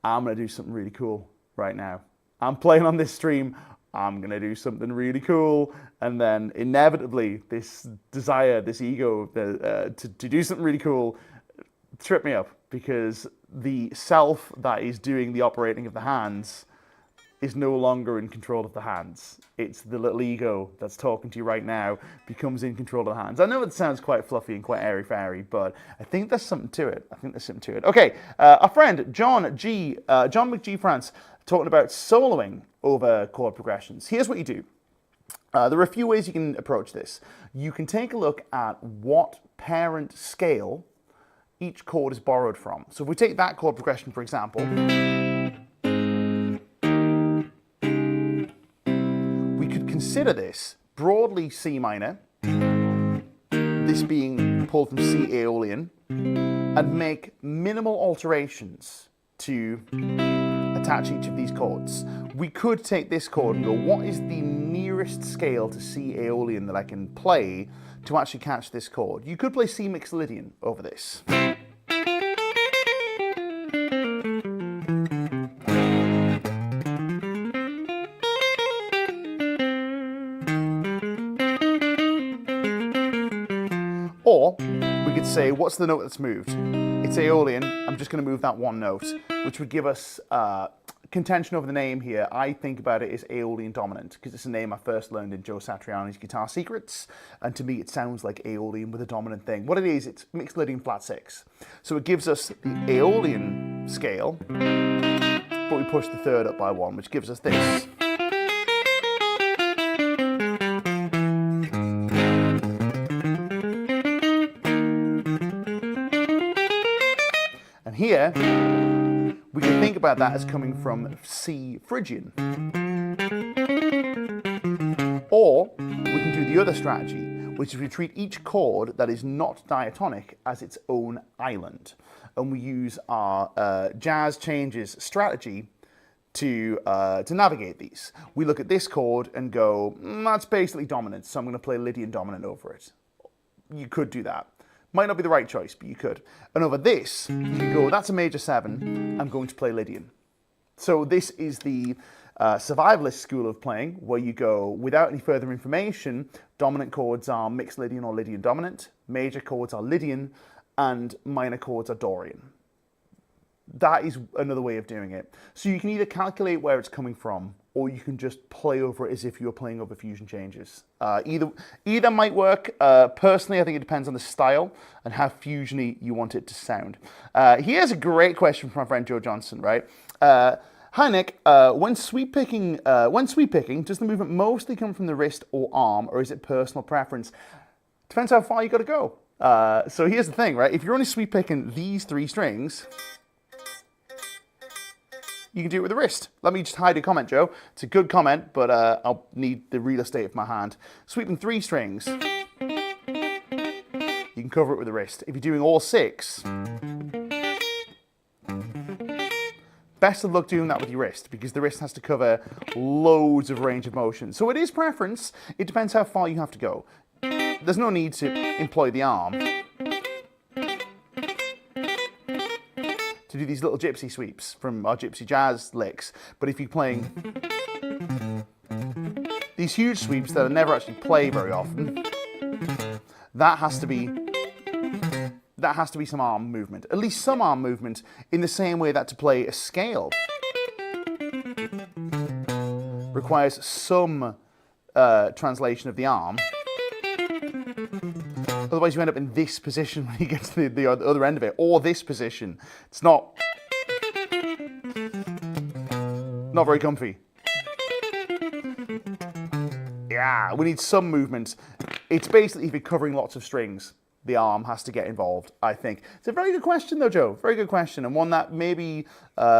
I'm going to do something really cool right now. I'm playing on this stream. I'm going to do something really cool. And then inevitably, this desire, this ego to do something really cool trip me up, because the self that is doing the operating of the hands is no longer in control of the hands. It's the little ego that's talking to you right now becomes in control of the hands. I know it sounds quite fluffy and quite airy-fairy, but I think there's something to it. Okay, our friend John McG France, talking about soloing over chord progressions. Here's what you do. There are a few ways you can approach this. You can take a look at what parent scale each chord is borrowed from. So if we take that chord progression, for example, consider this broadly C minor, this being pulled from C Aeolian, and make minimal alterations to attach each of these chords. We could take this chord and go, what is the nearest scale to C Aeolian that I can play to actually catch this chord? You could play C Mixolydian over this. Or we could say, what's the note that's moved? It's Aeolian. I'm just going to move that one note, which would give us contention over the name here. I think about it as Aeolian dominant, because it's a name I first learned in Joe Satriani's Guitar Secrets, and to me it sounds like Aeolian with a dominant thing. What it is, it's Mixolydian flat 6. So it gives us the Aeolian scale, but we push the third up by 1, which gives us this. And here, we can think about that as coming from C Phrygian. Or we can do the other strategy, which is we treat each chord that is not diatonic as its own island. And we use our jazz changes strategy to navigate these. We look at this chord and go, that's basically dominant, so I'm going to play Lydian dominant over it. You could do that. Might not be the right choice, but you could. And over this, you could go, that's a major 7, I'm going to play Lydian. So this is the survivalist school of playing, where you go, without any further information, dominant chords are Mixolydian or Lydian dominant, major chords are Lydian, and minor chords are Dorian. That is another way of doing it. So you can either calculate where it's coming from, or you can just play over it as if you were playing over fusion changes. Either might work. Personally, I think it depends on the style and how fusiony you want it to sound. Here's a great question from my friend Joe Johnson, right? Hi Nick, when sweep picking, does the movement mostly come from the wrist or arm, or is it personal preference? Depends how far you got to go. So here's the thing, right? If you're only sweep picking these 3 strings, you can do it with the wrist. Let me just hide a comment, Joe. It's a good comment, but I'll need the real estate of my hand. Sweeping 3 strings, you can cover it with the wrist. If you're doing all 6, best of luck doing that with your wrist, because the wrist has to cover loads of range of motion. So it is preference. It depends how far you have to go. There's no need to employ the arm to do these little gypsy sweeps from our gypsy jazz licks. But if you're playing these huge sweeps that are never actually played very often, that has to be some arm movement, at least some arm movement, in the same way that to play a scale requires some translation of the arm. Otherwise you end up in this position when you get to the other end of it, or this position. It's not very comfy. Yeah, we need some movement. It's basically, if you're covering lots of strings, the arm has to get involved, I think. It's a very good question though, Joe. Very good question, and one that maybe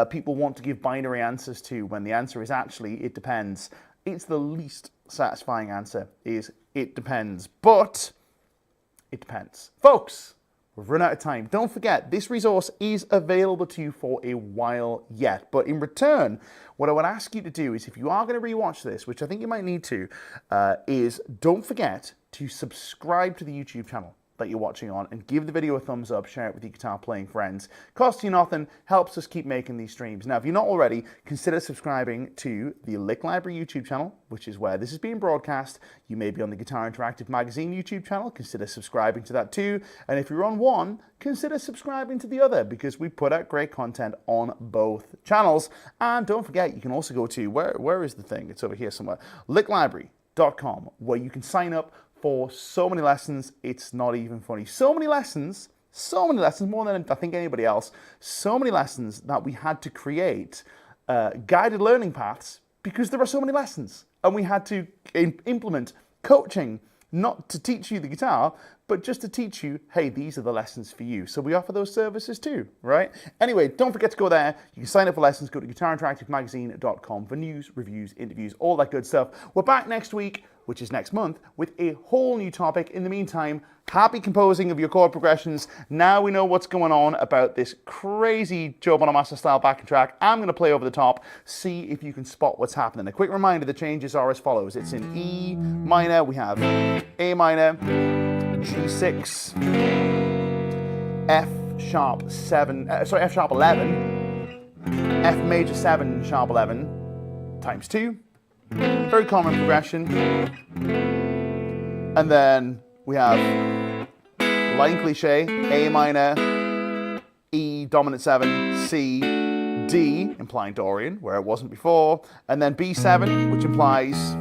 people want to give binary answers to, when the answer is actually, it depends. It's the least satisfying answer, is it depends. But it depends. Folks, we've run out of time. Don't forget, this resource is available to you for a while yet. But in return, what I would ask you to do is, if you are going to rewatch this, which I think you might need to, is don't forget to subscribe to the YouTube channel that you're watching on, and give the video a thumbs up, share it with your guitar playing friends. Costs you nothing, helps us keep making these streams. Now, if you're not already, consider subscribing to the Lick Library YouTube channel, which is where this is being broadcast. You may be on the Guitar Interactive Magazine YouTube channel, consider subscribing to that too. And if you're on one, consider subscribing to the other, because we put out great content on both channels. And don't forget, you can also go to, where is the thing? It's over here somewhere, licklibrary.com, where you can sign up for so many lessons, it's not even funny. So many lessons, more than I think anybody else, so many lessons that we had to create guided learning paths, because there are so many lessons. And we had to implement coaching, not to teach you the guitar, but just to teach you, hey, these are the lessons for you. So we offer those services too, right? Anyway, don't forget to go there. You can sign up for lessons. Go to guitarinteractivemagazine.com for news, reviews, interviews, all that good stuff. We're back next week, which is next month, with a whole new topic. In the meantime, happy composing of your chord progressions. Now we know what's going on about this crazy Joe Bonamassa style backing track. I'm going to play over the top, see if you can spot what's happening. A quick reminder, the changes are as follows. It's in E minor, we have A minor, G6, F sharp 11, F major 7 sharp 11 times 2. Very common progression. And then we have line cliche, A minor, E dominant 7, C, D, implying Dorian, where it wasn't before, and then B7, which implies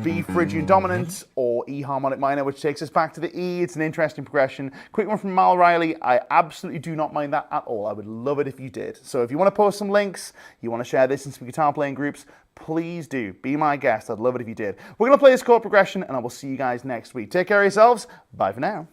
B Phrygian dominant, or E harmonic minor, which takes us back to the E. It's an interesting progression. Quick one from Mal Riley. I absolutely do not mind that at all. I would love it if you did. So if you want to post some links, you want to share this in some guitar playing groups, please do. Be my guest. I'd love it if you did. We're going to play this chord progression, and I will see you guys next week. Take care of yourselves. Bye for now.